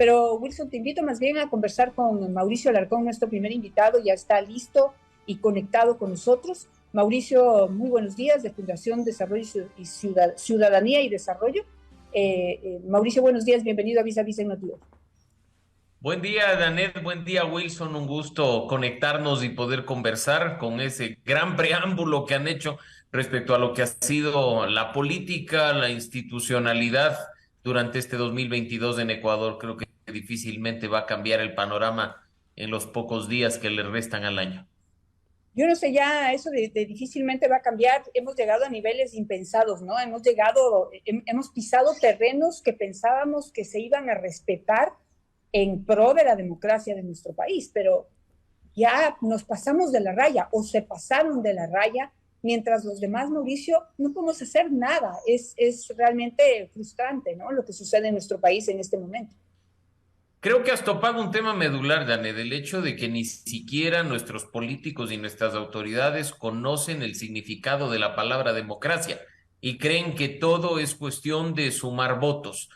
Pero Wilson, te invito más bien a conversar con Mauricio Alarcón, nuestro primer invitado, ya está listo y conectado con nosotros. Mauricio, muy buenos días, de Fundación Desarrollo y Ciudadanía y Desarrollo. Mauricio, buenos días, bienvenido a Vis a Vis en Noticias. Buen día, Danet. Buen día, Wilson. Un gusto conectarnos y poder conversar con ese gran preámbulo que han hecho respecto a lo que ha sido la política, la institucionalidad durante este 2022 en Ecuador. Creo que difícilmente va a cambiar el panorama en los pocos días que le restan al año. Yo no sé, ya eso de difícilmente va a cambiar. Hemos llegado a niveles impensados, ¿no? Hemos pisado terrenos que pensábamos que se iban a respetar en pro de la democracia de nuestro país, pero ya nos pasamos de la raya o se pasaron de la raya, mientras los demás, Mauricio, no podemos hacer nada. Es realmente frustrante, ¿no? Lo que sucede en nuestro país en este momento. Creo que has topado un tema medular, Dane, del hecho de que ni siquiera nuestros políticos y nuestras autoridades conocen el significado de la palabra democracia y creen que todo es cuestión de sumar votos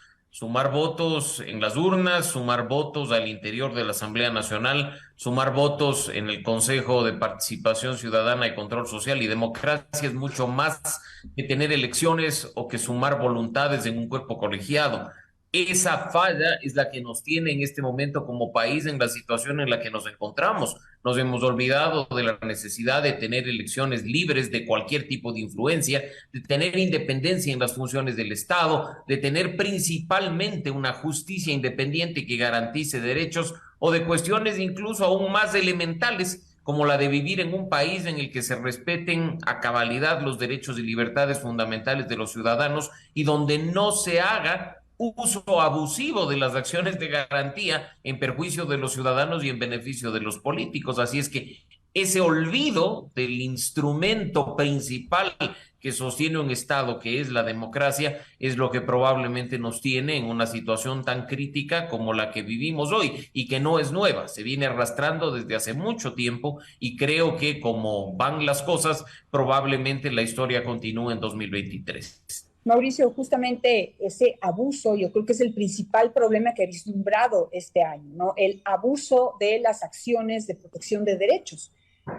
en las urnas, sumar votos al interior de la Asamblea Nacional, sumar votos en el Consejo de Participación Ciudadana y Control Social. Y democracia es mucho más que tener elecciones o que sumar voluntades en un cuerpo colegiado. Esa falla es la que nos tiene en este momento como país en la situación en la que nos encontramos. Nos hemos olvidado de la necesidad de tener elecciones libres de cualquier tipo de influencia, de tener independencia en las funciones del Estado, de tener principalmente una justicia independiente que garantice derechos o de cuestiones incluso aún más elementales como la de vivir en un país en el que se respeten a cabalidad los derechos y libertades fundamentales de los ciudadanos y donde no se haga uso abusivo de las acciones de garantía en perjuicio de los ciudadanos y en beneficio de los políticos. Así es que ese olvido del instrumento principal que sostiene un Estado, que es la democracia, es lo que probablemente nos tiene en una situación tan crítica como la que vivimos hoy y que no es nueva, se viene arrastrando desde hace mucho tiempo y creo que como van las cosas, probablemente la historia continúe en 2023. Mauricio, justamente ese abuso, yo creo que es el principal problema que ha vislumbrado este año, ¿no? El abuso de las acciones de protección de derechos.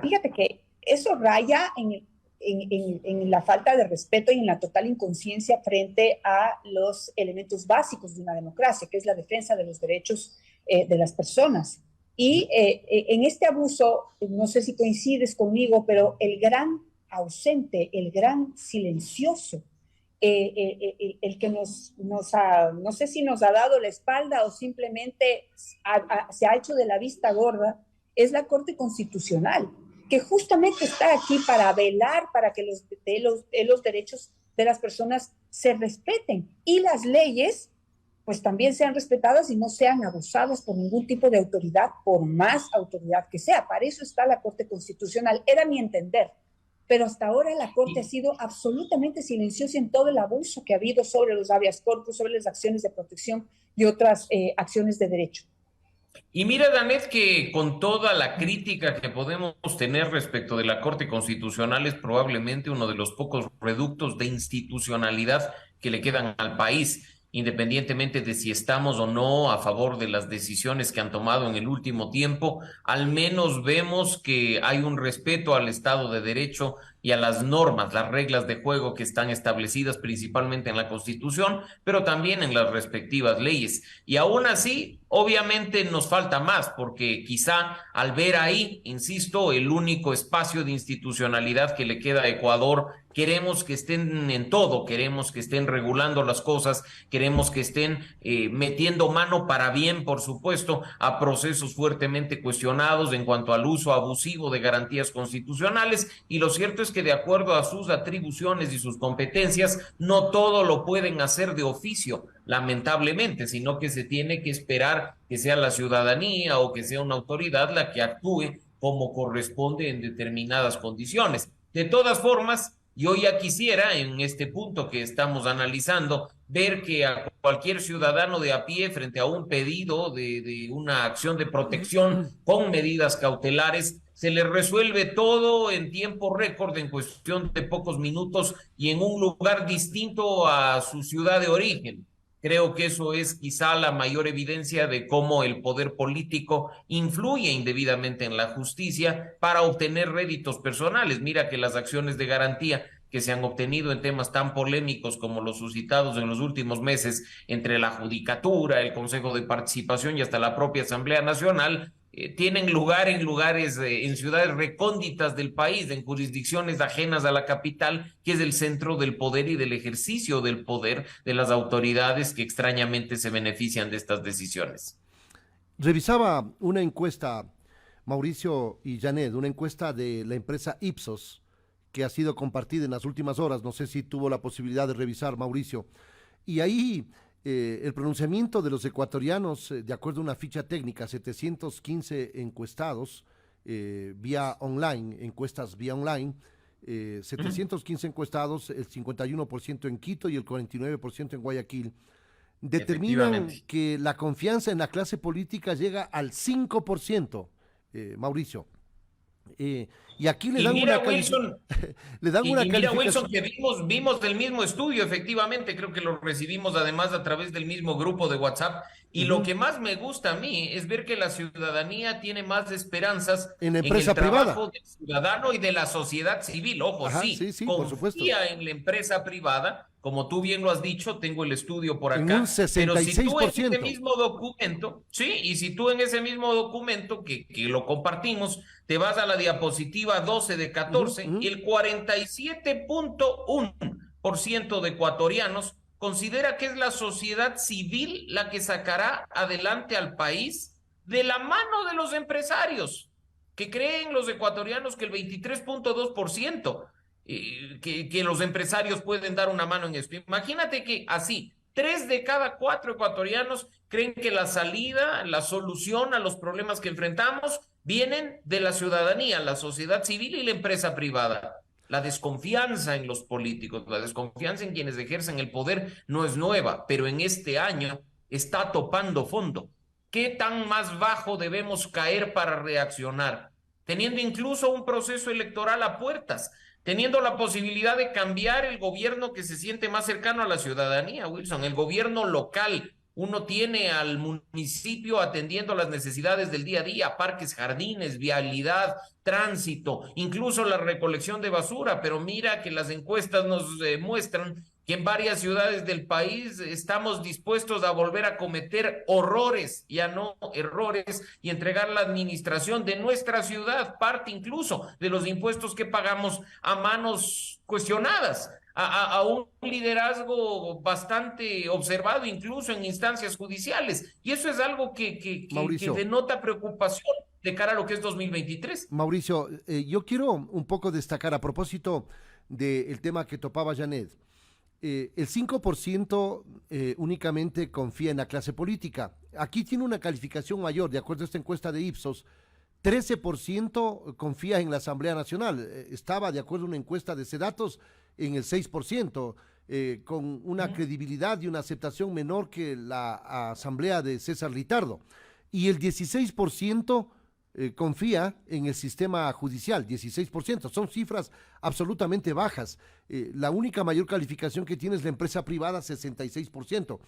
Fíjate que eso raya en la falta de respeto y en la total inconsciencia frente a los elementos básicos de una democracia, que es la defensa de los derechos de las personas. Y en este abuso, no sé si coincides conmigo, pero el gran ausente, el gran silencioso, el que no sé si nos ha dado la espalda o simplemente se ha hecho de la vista gorda, es la Corte Constitucional, que justamente está aquí para velar para que los derechos de las personas se respeten y las leyes pues también sean respetadas y no sean abusadas por ningún tipo de autoridad, por más autoridad que sea. Para eso está la Corte Constitucional, era mi entender. Pero hasta ahora la Corte ha sido absolutamente silenciosa en todo el abuso que ha habido sobre los habeas corpus, sobre las acciones de protección y otras acciones de derecho. Y mira, Danet, que con toda la crítica que podemos tener respecto de la Corte Constitucional es probablemente uno de los pocos reductos de institucionalidad que le quedan al país, independientemente de si estamos o no a favor de las decisiones que han tomado en el último tiempo, al menos vemos que hay un respeto al Estado de Derecho y a las normas, las reglas de juego que están establecidas principalmente en la Constitución, pero también en las respectivas leyes. Y aún así, obviamente nos falta más, porque quizá al ver ahí, insisto, el único espacio de institucionalidad que le queda a Ecuador, queremos que estén en todo, queremos que estén regulando las cosas, queremos que estén metiendo mano para bien, por supuesto, a procesos fuertemente cuestionados en cuanto al uso abusivo de garantías constitucionales, y lo cierto es que de acuerdo a sus atribuciones y sus competencias, no todo lo pueden hacer de oficio, lamentablemente, sino que se tiene que esperar que sea la ciudadanía o que sea una autoridad la que actúe como corresponde en determinadas condiciones. De todas formas, yo ya quisiera, en este punto que estamos analizando, ver que a cualquier ciudadano de a pie frente a un pedido de una acción de protección con medidas cautelares, se le resuelve todo en tiempo récord, en cuestión de pocos minutos y en un lugar distinto a su ciudad de origen. Creo que eso es quizá la mayor evidencia de cómo el poder político influye indebidamente en la justicia para obtener réditos personales. Mira que las acciones de garantía que se han obtenido en temas tan polémicos como los suscitados en los últimos meses entre la Judicatura, el Consejo de Participación y hasta la propia Asamblea Nacional, tienen lugar en lugares, en ciudades recónditas del país, en jurisdicciones ajenas a la capital, que es el centro del poder y del ejercicio del poder de las autoridades que extrañamente se benefician de estas decisiones. Revisaba una encuesta, Mauricio y Janet, una encuesta de la empresa Ipsos, que ha sido compartida en las últimas horas. No sé si tuvo la posibilidad de revisar, Mauricio. Y ahí el pronunciamiento de los ecuatorianos, de acuerdo a una ficha técnica, 715 encuestados vía online, encuestas vía online, 715 encuestados, el 51% en Quito y el 49% en Guayaquil, determinan que la confianza en la clase política llega al 5%, Mauricio. Y aquí le dan mira, Wilson, le dan una mira, calificación. Wilson, que vimos del mismo estudio, efectivamente, creo que lo recibimos además a través del mismo grupo de WhatsApp. Y lo que más me gusta a mí es ver que la ciudadanía tiene más esperanzas En la en el empresa trabajo privada. del ciudadano y de la sociedad civil. Ojo, Ajá, sí, sí, sí, por supuesto. confía en la empresa privada, como tú bien lo has dicho, tengo el estudio por En un acá, pero si tú en ese 66%. mismo documento, sí, y si tú en ese mismo documento que lo compartimos, te vas a la diapositiva 12 de Ujú, 14, ujú. el 47.1% de ecuatorianos considera que es la sociedad civil la que sacará adelante al país de la mano de los empresarios, que creen los ecuatorianos que el 23.2%, que los empresarios pueden dar una mano en esto. Imagínate que así, 3 de cada 4 ecuatorianos creen que la salida, la solución a los problemas que enfrentamos vienen de la ciudadanía, la sociedad civil y la empresa privada. La desconfianza en los políticos, la desconfianza en quienes ejercen el poder no es nueva, pero en este año está topando fondo. ¿Qué tan más bajo debemos caer para reaccionar? Teniendo incluso un proceso electoral a puertas, teniendo la posibilidad de cambiar el gobierno que se siente más cercano a la ciudadanía, Wilson, el gobierno local. Uno tiene al municipio atendiendo las necesidades del día a día, parques, jardines, vialidad, tránsito, incluso la recolección de basura, pero mira que las encuestas nos muestran que en varias ciudades del país estamos dispuestos a volver a cometer horrores, ya no errores, y entregar la administración de nuestra ciudad, parte incluso de los impuestos que pagamos, a manos cuestionadas, a un liderazgo bastante observado incluso en instancias judiciales. Y eso es algo que Mauricio, denota preocupación de cara a lo que es 2023. Mauricio, yo quiero un poco destacar a propósito del tema que topaba Janet. El 5% únicamente confía en la clase política. Aquí tiene una calificación mayor, de acuerdo a esta encuesta de Ipsos. 13% confía en la Asamblea Nacional. Estaba, de acuerdo a una encuesta de Sedatos, en el 6%, con una credibilidad y una aceptación menor que la Asamblea de César Litardo. Y el 16% confía en el sistema judicial, 16%. Son cifras absolutamente bajas. La única mayor calificación que tiene es la empresa privada, 66%.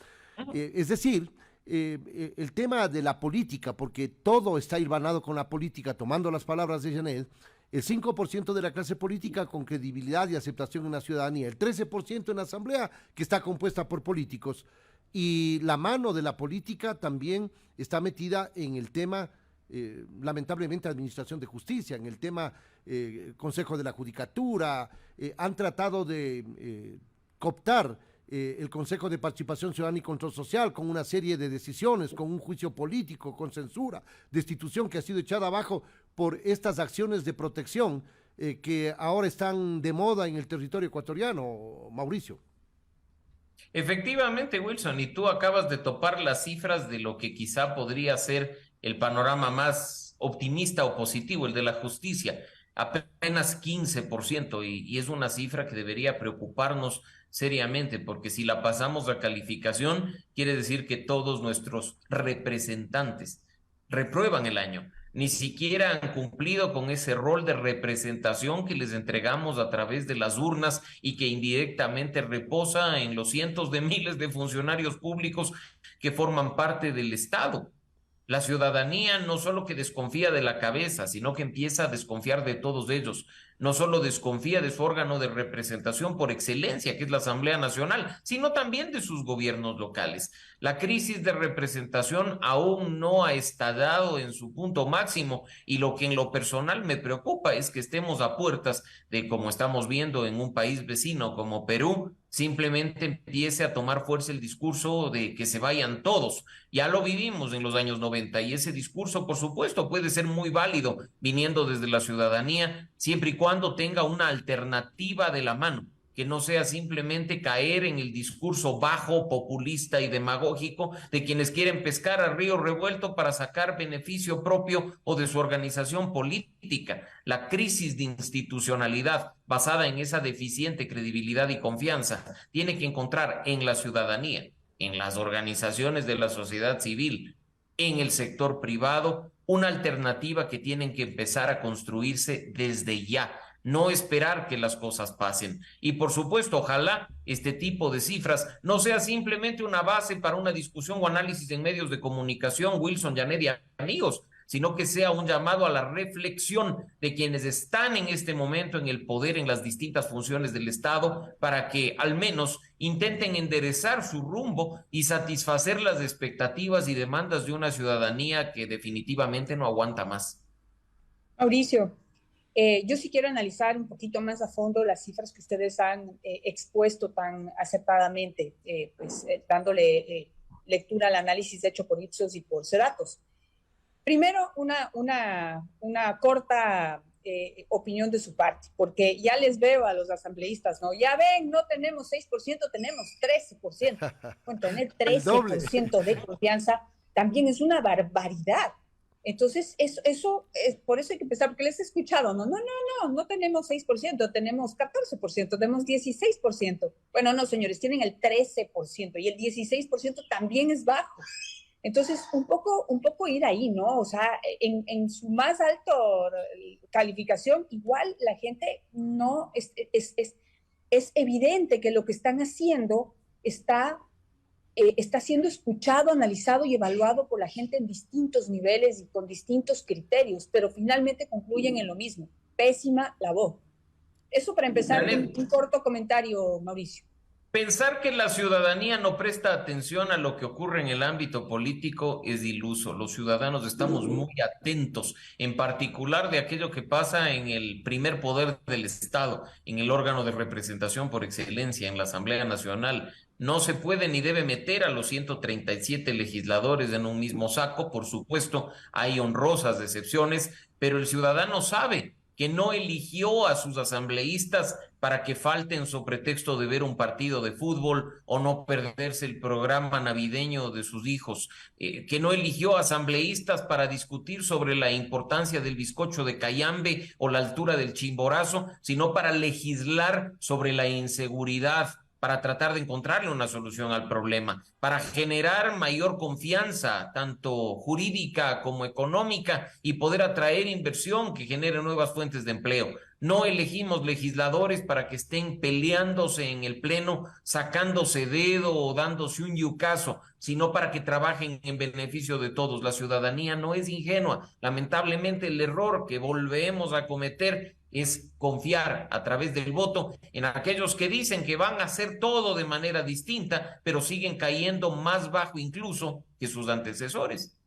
Es decir, el tema de la política, porque todo está hilvanado con la política, tomando las palabras de Janet, el 5% de la clase política con credibilidad y aceptación en la ciudadanía, el 13% en la asamblea, que está compuesta por políticos, y la mano de la política también está metida en el tema, lamentablemente, administración de justicia, en el tema Consejo de la Judicatura, han tratado de cooptar el Consejo de Participación Ciudadana y Control Social con una serie de decisiones, con un juicio político, con censura, destitución que ha sido echada abajo por estas acciones de protección que ahora están de moda en el territorio ecuatoriano, Mauricio. Efectivamente, Wilson, y tú acabas de topar las cifras de lo que quizá podría ser el panorama más optimista o positivo, el de la justicia, apenas 15%, y es una cifra que debería preocuparnos seriamente, porque si la pasamos a calificación, quiere decir que todos nuestros representantes reprueban el año. ni siquiera han cumplido con ese rol de representación que les entregamos a través de las urnas y que indirectamente reposa en los cientos de miles de funcionarios públicos que forman parte del Estado. La ciudadanía no solo que desconfía de la cabeza, sino que empieza a desconfiar de todos ellos. No solo desconfía de su órgano de representación por excelencia, que es la Asamblea Nacional, sino también de sus gobiernos locales. La crisis de representación aún no ha estallado en su punto máximo y lo que en lo personal me preocupa es que estemos a puertas de, como estamos viendo en un país vecino como Perú, simplemente empiece a tomar fuerza el discurso de que se vayan todos. Ya lo vivimos en los años 90 y ese discurso, por supuesto, puede ser muy válido viniendo desde la ciudadanía, siempre y cuando tenga una alternativa de la mano, que no sea simplemente caer en el discurso bajo, populista y demagógico de quienes quieren pescar a río revuelto para sacar beneficio propio o de su organización política. La crisis de institucionalidad basada en esa deficiente credibilidad y confianza tiene que encontrar en la ciudadanía, en las organizaciones de la sociedad civil, en el sector privado, una alternativa que tienen que empezar a construirse desde ya, no esperar que las cosas pasen. Y por supuesto, ojalá este tipo de cifras no sea simplemente una base para una discusión o análisis en medios de comunicación, Wilson, Janet y amigos, sino que sea un llamado a la reflexión de quienes están en este momento en el poder en las distintas funciones del Estado para que al menos intenten enderezar su rumbo y satisfacer las expectativas y demandas de una ciudadanía que definitivamente no aguanta más. Mauricio, yo sí quiero analizar un poquito más a fondo las cifras que ustedes han expuesto tan acertadamente, dándole lectura al análisis hecho por Ipsos y por Sedatos. Primero, una corta opinión de su parte, porque ya les veo a los asambleístas, ¿no? Ya ven, no tenemos 6%, tenemos 13%. Bueno, tener 13% de confianza también es una barbaridad. Entonces, eso es, por eso hay que empezar, porque les he escuchado, no tenemos 6%, tenemos 14%, tenemos 16%. Bueno, no, señores, tienen el 13% y el 16% también es bajo. Entonces, un poco ir ahí, ¿no? O sea, en su más alto calificación, igual la gente no, es evidente que lo que están haciendo está siendo escuchado, analizado y evaluado por la gente en distintos niveles y con distintos criterios, pero finalmente concluyen en lo mismo. Pésima labor. Eso para empezar, un corto comentario, Mauricio. Pensar que la ciudadanía no presta atención a lo que ocurre en el ámbito político es iluso. Los ciudadanos estamos muy atentos, en particular de aquello que pasa en el primer poder del Estado, en el órgano de representación por excelencia, en la Asamblea Nacional. No se puede ni debe meter a los 137 legisladores en un mismo saco. Por supuesto, hay honrosas excepciones, pero el ciudadano sabe que no eligió a sus asambleístas para que falten sobre pretexto de ver un partido de fútbol o no perderse el programa navideño de sus hijos, que no eligió asambleístas para discutir sobre la importancia del bizcocho de Cayambe o la altura del Chimborazo, sino para legislar sobre la inseguridad, para tratar de encontrarle una solución al problema, para generar mayor confianza, tanto jurídica como económica, y poder atraer inversión que genere nuevas fuentes de empleo. No elegimos legisladores para que estén peleándose en el pleno, sacándose dedo o dándose un yucazo, sino para que trabajen en beneficio de todos. La ciudadanía no es ingenua. Lamentablemente, el error que volvemos a cometer es confiar a través del voto en aquellos que dicen que van a hacer todo de manera distinta, pero siguen cayendo más bajo incluso que sus antecesores.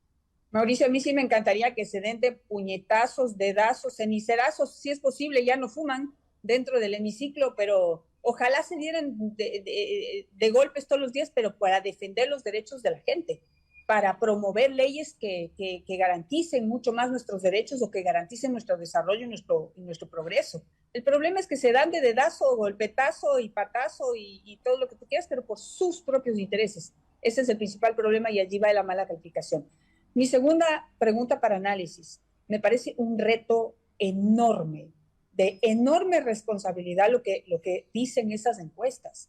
Mauricio, a mí sí me encantaría que se den de puñetazos, dedazos, cenicerazos, si es posible, ya no fuman dentro del hemiciclo, pero ojalá se dieran de golpes todos los días, pero para defender los derechos de la gente, para promover leyes que garanticen mucho más nuestros derechos o que garanticen nuestro desarrollo y nuestro progreso. El problema es que se dan de dedazo, golpetazo y patazo y todo lo que tú quieras, pero por sus propios intereses. Ese es el principal problema y allí va la mala calificación. Mi segunda pregunta para análisis. Me parece un reto enorme, de enorme responsabilidad lo que dicen esas encuestas.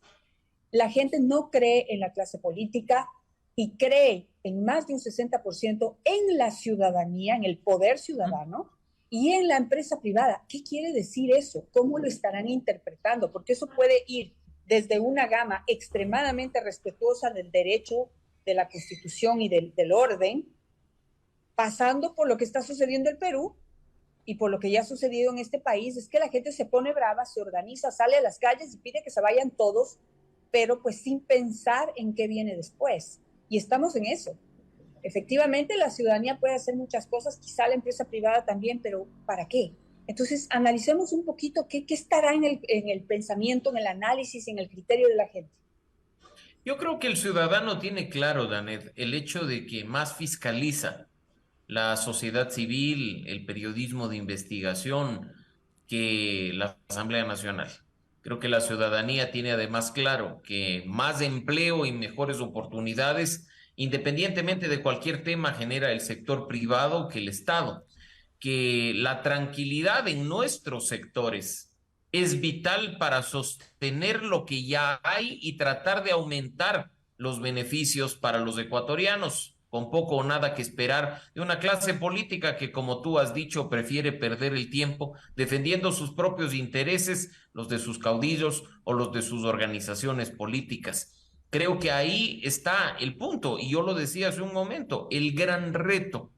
La gente no cree en la clase política y cree en más de un 60% en la ciudadanía, en el poder ciudadano y en la empresa privada. ¿Qué quiere decir eso? ¿Cómo lo estarán interpretando? Porque eso puede ir desde una gama extremadamente respetuosa del derecho, de la Constitución y del orden, pasando por lo que está sucediendo en Perú y por lo que ya ha sucedido en este país, es que la gente se pone brava, se organiza, sale a las calles y pide que se vayan todos, pero pues sin pensar en qué viene después. Y estamos en eso. Efectivamente, la ciudadanía puede hacer muchas cosas, quizá la empresa privada también, pero ¿para qué? Entonces, analicemos un poquito qué estará en el pensamiento, en el análisis, en el criterio de la gente. Yo creo que el ciudadano tiene claro, Danet, el hecho de que más fiscaliza la sociedad civil, el periodismo de investigación, que la Asamblea Nacional. Creo que la ciudadanía tiene además claro que más empleo y mejores oportunidades, independientemente de cualquier tema, genera el sector privado que el Estado, que la tranquilidad en nuestros sectores es vital para sostener lo que ya hay y tratar de aumentar los beneficios para los ecuatorianos, con poco o nada que esperar de una clase política que, como tú has dicho, prefiere perder el tiempo defendiendo sus propios intereses, los de sus caudillos o los de sus organizaciones políticas. Creo que ahí está el punto, y yo lo decía hace un momento, el gran reto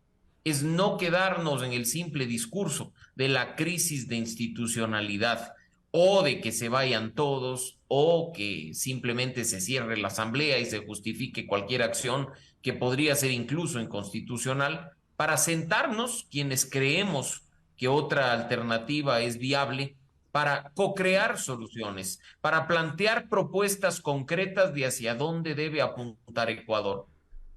es no quedarnos en el simple discurso de la crisis de institucionalidad o de que se vayan todos o que simplemente se cierre la asamblea y se justifique cualquier acción que podría ser incluso inconstitucional, para sentarnos quienes creemos que otra alternativa es viable, para co-crear soluciones, para plantear propuestas concretas de hacia dónde debe apuntar Ecuador.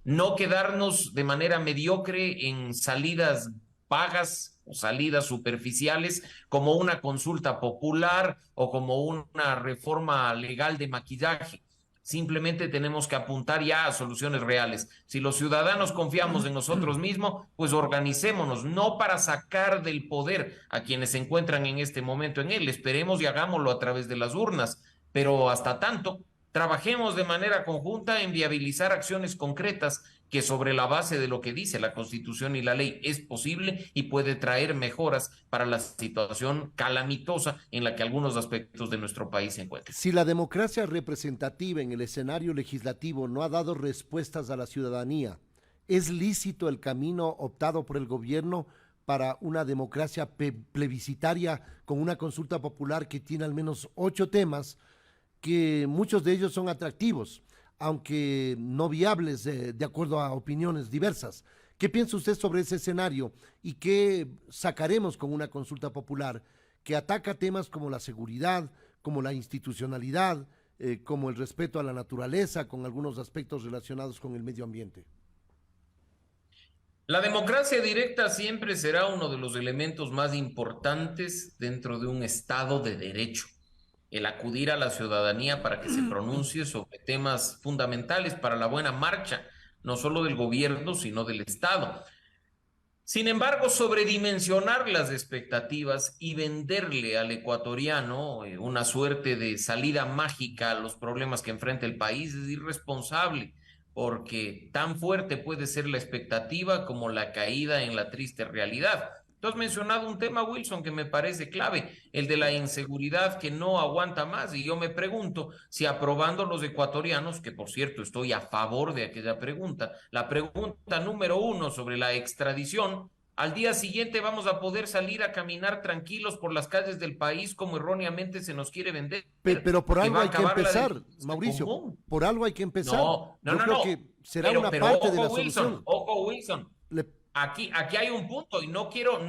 No quedarnos de manera mediocre en salidas vagas o salidas superficiales como una consulta popular o como una reforma legal de maquillaje. Simplemente tenemos que apuntar ya a soluciones reales. Si los ciudadanos confiamos en nosotros mismos, pues organicémonos, no para sacar del poder a quienes se encuentran en este momento en él. Esperemos y hagámoslo a través de las urnas, pero hasta tanto, trabajemos de manera conjunta en viabilizar acciones concretas que sobre la base de lo que dice la Constitución y la ley es posible y puede traer mejoras para la situación calamitosa en la que algunos aspectos de nuestro país se encuentran. Si la democracia representativa en el escenario legislativo no ha dado respuestas a la ciudadanía, ¿es lícito el camino optado por el gobierno para una democracia plebiscitaria con una consulta popular que tiene al menos 8 temas, que muchos de ellos son atractivos, aunque no viables de acuerdo a opiniones diversas? ¿Qué piensa usted sobre ese escenario y qué sacaremos con una consulta popular que ataca temas como la seguridad, como la institucionalidad, como el respeto a la naturaleza, con algunos aspectos relacionados con el medio ambiente? La democracia directa siempre será uno de los elementos más importantes dentro de un Estado de derecho. El acudir a la ciudadanía para que se pronuncie sobre temas fundamentales para la buena marcha, no solo del gobierno, sino del Estado. Sin embargo, sobredimensionar las expectativas y venderle al ecuatoriano una suerte de salida mágica a los problemas que enfrenta el país es irresponsable, porque tan fuerte puede ser la expectativa como la caída en la triste realidad. Tú has mencionado un tema, Wilson, que me parece clave, el de la inseguridad que no aguanta más. Y yo me pregunto si aprobando los ecuatorianos, que por cierto estoy a favor de aquella pregunta, la pregunta número 1 sobre la extradición, al día siguiente vamos a poder salir a caminar tranquilos por las calles del país como erróneamente se nos quiere vender. Pero por algo hay que empezar, Mauricio, por algo hay que empezar. No, yo creo que será una parte de la solución. Ojo, Wilson. Aquí hay un punto y no quiero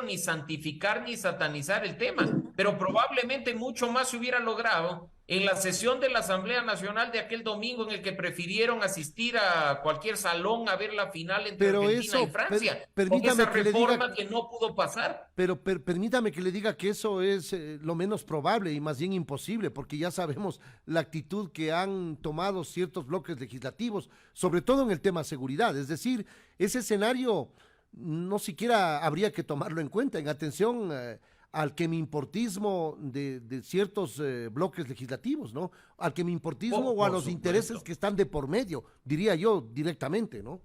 ni santificar ni satanizar el tema, pero probablemente mucho más se hubiera logrado en la sesión de la Asamblea Nacional de aquel domingo en el que prefirieron asistir a cualquier salón a ver la final entre Argentina y Francia. Permítame esa que reforma le diga que no pudo pasar. Pero permítame que le diga que eso es lo menos probable y más bien imposible, porque ya sabemos la actitud que han tomado ciertos bloques legislativos, sobre todo en el tema seguridad. Es decir, ese escenario no siquiera habría que tomarlo en cuenta, en atención al que me importismo de ciertos bloques legislativos, ¿no? Al que me importismo o a los intereses que están de por medio, diría yo directamente, ¿no?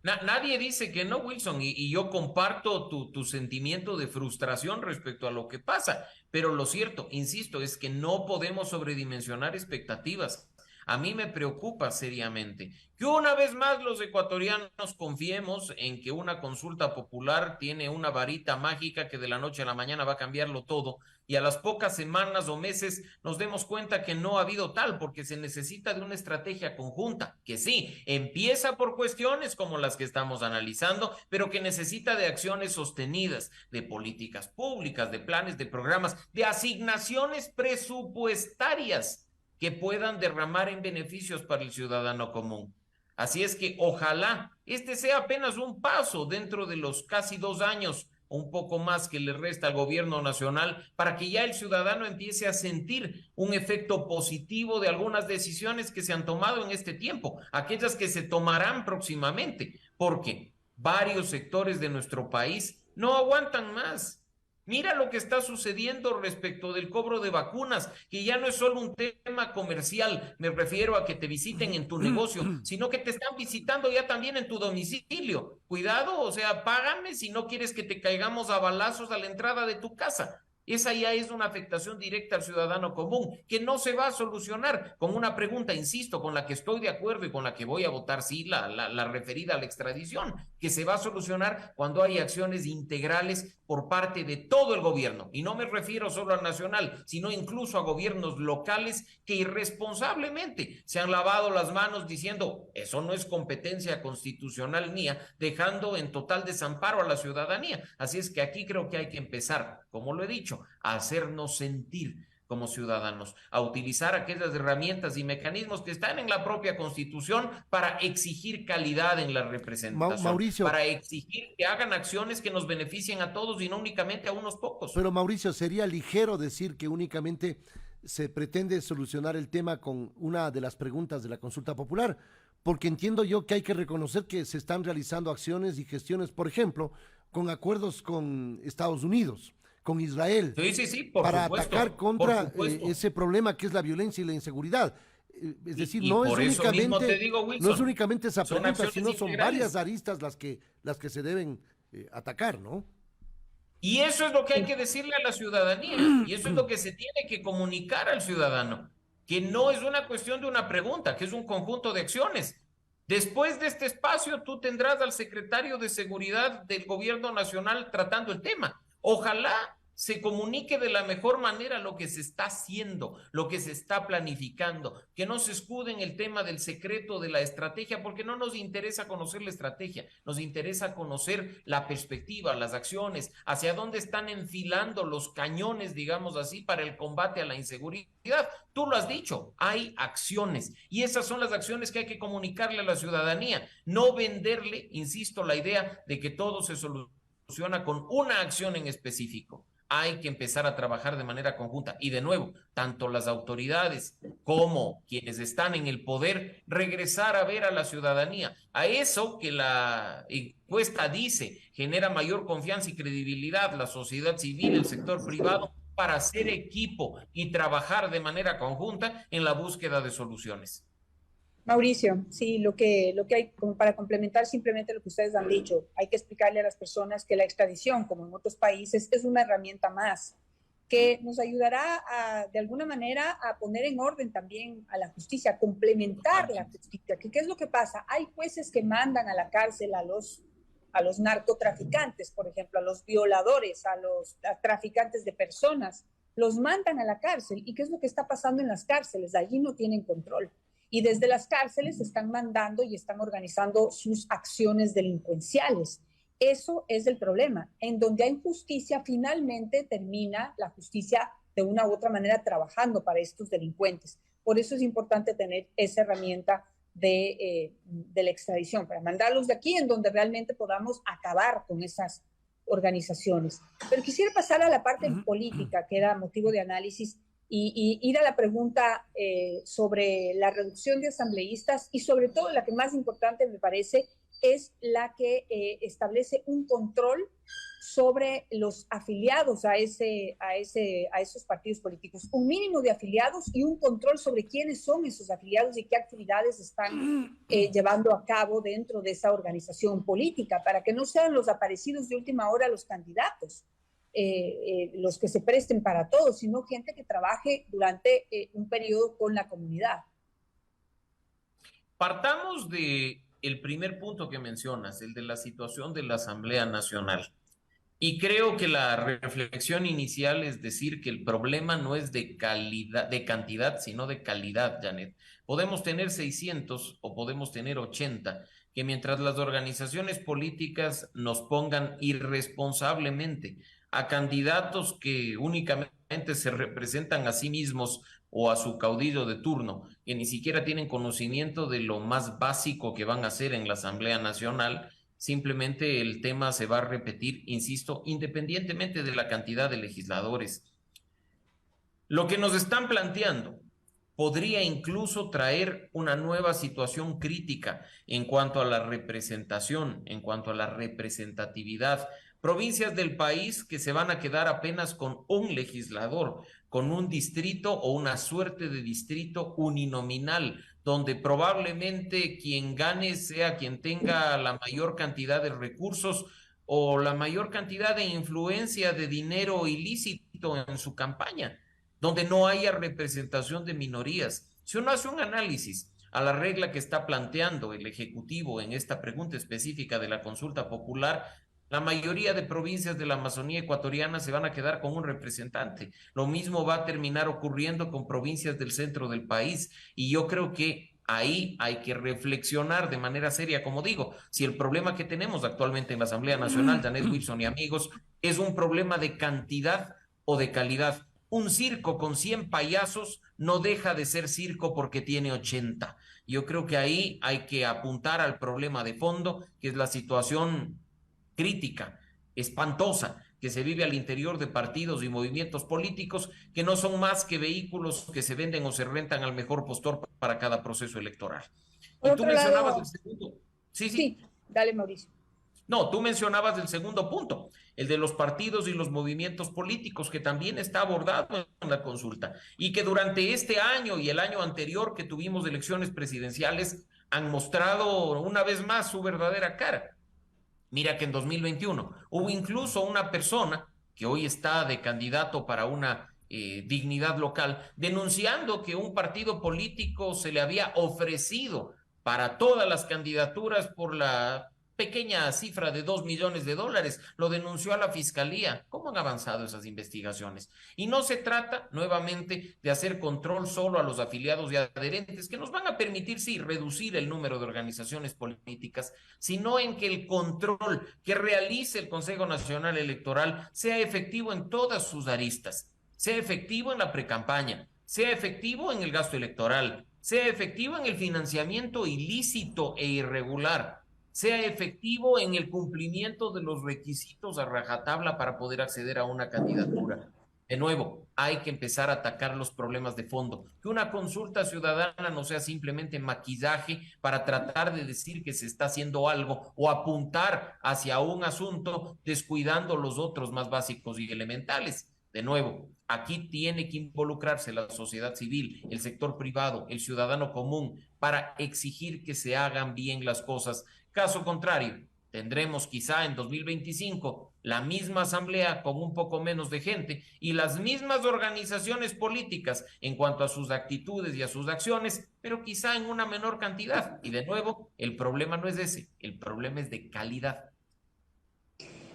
Nadie dice que no, Wilson, y yo comparto tu sentimiento de frustración respecto a lo que pasa, pero lo cierto, insisto, es que no podemos sobredimensionar expectativas. A mí me preocupa seriamente que una vez más los ecuatorianos confiemos en que una consulta popular tiene una varita mágica que de la noche a la mañana va a cambiarlo todo y a las pocas semanas o meses nos demos cuenta que no ha habido tal, porque se necesita de una estrategia conjunta, que sí, empieza por cuestiones como las que estamos analizando, pero que necesita de acciones sostenidas, de políticas públicas, de planes, de programas, de asignaciones presupuestarias que puedan derramar en beneficios para el ciudadano común. Así es que ojalá este sea apenas un paso dentro de los casi 2 años un poco más que le resta al gobierno nacional para que ya el ciudadano empiece a sentir un efecto positivo de algunas decisiones que se han tomado en este tiempo, aquellas que se tomarán próximamente, porque varios sectores de nuestro país no aguantan más. Mira lo que está sucediendo respecto del cobro de vacunas, que ya no es solo un tema comercial, me refiero a que te visiten en tu negocio, sino que te están visitando ya también en tu domicilio. Cuidado, o sea, págame si no quieres que te caigamos a balazos a la entrada de tu casa. Esa ya es una afectación directa al ciudadano común, que no se va a solucionar con una pregunta, insisto, con la que estoy de acuerdo y con la que voy a votar, sí, la referida a la extradición, que se va a solucionar cuando hay acciones integrales por parte de todo el gobierno. Y no me refiero solo al nacional, sino incluso a gobiernos locales que irresponsablemente se han lavado las manos diciendo, eso no es competencia constitucional mía, dejando en total desamparo a la ciudadanía. Así es que aquí creo que hay que empezar, como lo he dicho, a hacernos sentir como ciudadanos, a utilizar aquellas herramientas y mecanismos que están en la propia Constitución para exigir calidad en la representación, Mauricio, para exigir que hagan acciones que nos beneficien a todos y no únicamente a unos pocos. pero Mauricio, sería ligero decir que únicamente se pretende solucionar el tema con una de las preguntas de la consulta popular, porque entiendo yo que hay que reconocer que se están realizando acciones y gestiones, por ejemplo, con acuerdos con Estados Unidos, con Israel, Sí, sí, sí, por para supuesto, atacar por contra supuesto. ese problema que es la violencia y la inseguridad. Es decir, Y por eso mismo te digo, no es Wilson, únicamente esa son pregunta, acciones sino son integrales. varias aristas las que se deben atacar, ¿no? Y eso es lo que hay que decirle a la ciudadanía, y eso es lo que se tiene que comunicar al ciudadano, que no es una cuestión de una pregunta, que es un conjunto de acciones. Después de este espacio, tú tendrás al secretario de Seguridad del Gobierno Nacional tratando el tema. Ojalá se comunique de la mejor manera lo que se está haciendo, lo que se está planificando, que no se escude en el tema del secreto de la estrategia, porque no nos interesa conocer la estrategia, nos interesa conocer la perspectiva, las acciones, hacia dónde están enfilando los cañones, digamos así, para el combate a la inseguridad. Tú lo has dicho, hay acciones y esas son las acciones que hay que comunicarle a la ciudadanía, no venderle, insisto, la idea de que todo se soluciona con una acción en específico. Hay que empezar a trabajar de manera conjunta. Y de nuevo, tanto las autoridades como quienes están en el poder, regresar a ver a la ciudadanía. A eso que la encuesta dice, genera mayor confianza y credibilidad la sociedad civil, el sector privado, para hacer equipo y trabajar de manera conjunta en la búsqueda de soluciones. Mauricio, sí, lo que hay, como para complementar simplemente lo que ustedes han dicho, hay que explicarle a las personas que la extradición, como en otros países, es una herramienta más que nos ayudará de alguna manera a poner en orden también a la justicia, a complementar la justicia. ¿Qué es lo que pasa? Hay jueces que mandan a la cárcel a los narcotraficantes, por ejemplo, a los violadores, a los traficantes de personas, los mandan a la cárcel. ¿Y qué es lo que está pasando en las cárceles? Allí no tienen control. Y desde las cárceles están mandando y están organizando sus acciones delincuenciales. Eso es el problema. En donde hay justicia, finalmente termina la justicia de una u otra manera trabajando para estos delincuentes. Por eso es importante tener esa herramienta de la extradición, para mandarlos de aquí en donde realmente podamos acabar con esas organizaciones. Pero quisiera pasar a la parte política, que era motivo de análisis, y ir a la pregunta sobre la reducción de asambleístas y sobre todo la que más importante me parece es la que establece un control sobre los afiliados a esos partidos políticos, un mínimo de afiliados y un control sobre quiénes son esos afiliados y qué actividades están llevando a cabo dentro de esa organización política, para que no sean los aparecidos de última hora los candidatos, los que se presten para todo, sino gente que trabaje durante un periodo con la comunidad. Partamos de el primer punto que mencionas, el de la situación de la Asamblea Nacional. Y creo que la reflexión inicial es decir que el problema no es de calidad, de cantidad, sino de calidad, Janet. Podemos tener 600 o podemos tener 80, que mientras las organizaciones políticas nos pongan irresponsablemente a candidatos que únicamente se representan a sí mismos o a su caudillo de turno, que ni siquiera tienen conocimiento de lo más básico que van a hacer en la Asamblea Nacional, simplemente el tema se va a repetir, insisto, independientemente de la cantidad de legisladores. Lo que nos están planteando podría incluso traer una nueva situación crítica en cuanto a la representación, en cuanto a la representatividad. Provincias del país que se van a quedar apenas con un legislador, con un distrito o una suerte de distrito uninominal, donde probablemente quien gane sea quien tenga la mayor cantidad de recursos o la mayor cantidad de influencia de dinero ilícito en su campaña, donde no haya representación de minorías. Si uno hace un análisis a la regla que está planteando el Ejecutivo en esta pregunta específica de la consulta popular, la mayoría de provincias de la Amazonía ecuatoriana se van a quedar con un representante. Lo mismo va a terminar ocurriendo con provincias del centro del país. Y yo creo que ahí hay que reflexionar de manera seria, como digo, si el problema que tenemos actualmente en la Asamblea Nacional, Janet Wilson y amigos, es un problema de cantidad o de calidad. Un circo con 100 payasos no deja de ser circo porque tiene 80. Yo creo que ahí hay que apuntar al problema de fondo, que es la situación crítica, espantosa, que se vive al interior de partidos y movimientos políticos que no son más que vehículos que se venden o se rentan al mejor postor para cada proceso electoral. Por Y tú otro mencionabas lado, el segundo. Sí, sí, sí. dale, Mauricio. No, tú mencionabas el segundo punto, el de los partidos y los movimientos políticos, que también está abordado en la consulta y que durante este año y el año anterior que tuvimos elecciones presidenciales han mostrado una vez más su verdadera cara. Mira que en 2021 hubo incluso una persona que hoy está de candidato para una dignidad local, denunciando que un partido político se le había ofrecido para todas las candidaturas por la pequeña cifra de $2 millones. Lo denunció a la fiscalía. ¿Cómo han avanzado esas investigaciones? Y no se trata nuevamente de hacer control solo a los afiliados y adherentes, que nos van a permitir, sí, reducir el número de organizaciones políticas, sino en que el control que realice el Consejo Nacional Electoral sea efectivo en todas sus aristas, sea efectivo en la precampaña, sea efectivo en el gasto electoral, sea efectivo en el financiamiento ilícito e irregular, sea efectivo en el cumplimiento de los requisitos a rajatabla para poder acceder a una candidatura. De nuevo, hay que empezar a atacar los problemas de fondo. Que una consulta ciudadana no sea simplemente maquillaje para tratar de decir que se está haciendo algo o apuntar hacia un asunto descuidando los otros más básicos y elementales. De nuevo, aquí tiene que involucrarse la sociedad civil, el sector privado, el ciudadano común, para exigir que se hagan bien las cosas. Caso contrario, tendremos quizá en 2025 la misma asamblea con un poco menos de gente y las mismas organizaciones políticas en cuanto a sus actitudes y a sus acciones, pero quizá en una menor cantidad. Y de nuevo, el problema no es ese, el problema es de calidad.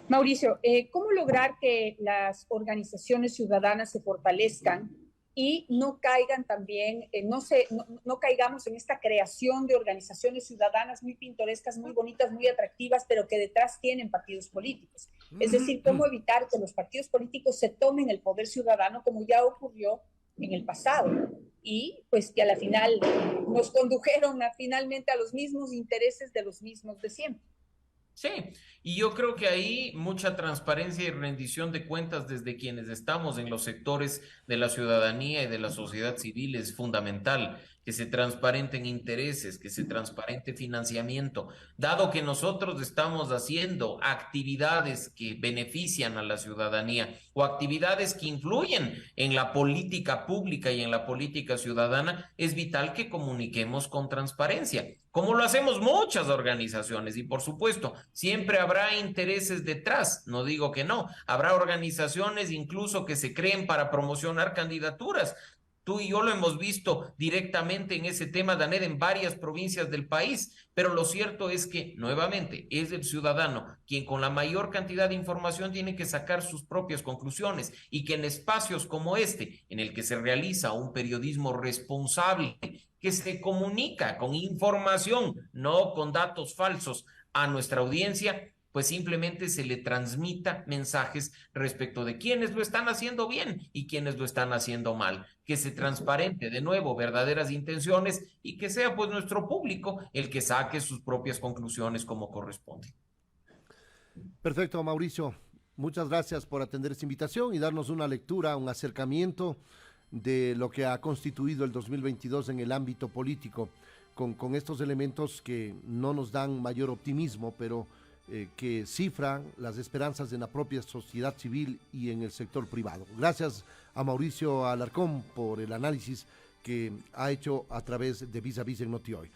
Mauricio, ¿cómo lograr que las organizaciones ciudadanas se fortalezcan y no caigan también, no caigamos en esta creación de organizaciones ciudadanas muy pintorescas, muy bonitas, muy atractivas, pero que detrás tienen partidos políticos? Es decir, ¿cómo evitar que los partidos políticos se tomen el poder ciudadano como ya ocurrió en el pasado? Y pues que a la final nos condujeron finalmente a los mismos intereses de los mismos de siempre. Sí, Y yo creo que ahí mucha transparencia y rendición de cuentas desde quienes estamos en los sectores de la ciudadanía y de la sociedad civil es fundamental, que se transparenten intereses, que se transparente financiamiento, dado que nosotros estamos haciendo actividades que benefician a la ciudadanía o actividades que influyen en la política pública y en la política ciudadana, es vital que comuniquemos con transparencia, como lo hacemos muchas organizaciones. Y por supuesto, siempre habrá intereses detrás, no digo que no, habrá organizaciones incluso que se creen para promocionar candidaturas. Tú y yo lo hemos visto directamente en ese tema, Daned, en varias provincias del país, pero lo cierto es que, nuevamente, es el ciudadano quien con la mayor cantidad de información tiene que sacar sus propias conclusiones, y que en espacios como este, en el que se realiza un periodismo responsable, que se comunica con información, no con datos falsos a nuestra audiencia, pues simplemente se le transmita mensajes respecto de quienes lo están haciendo bien y quienes lo están haciendo mal, que se transparente de nuevo verdaderas intenciones y que sea pues nuestro público el que saque sus propias conclusiones como corresponde. Perfecto, Mauricio. Muchas gracias por atender esta invitación y darnos una lectura, un acercamiento de lo que ha constituido el 2022 en el ámbito político, con estos elementos que no nos dan mayor optimismo, pero que cifran las esperanzas en la propia sociedad civil y en el sector privado. Gracias a Mauricio Alarcón por el análisis que ha hecho a través de Vis a Vis en Noti Hoy.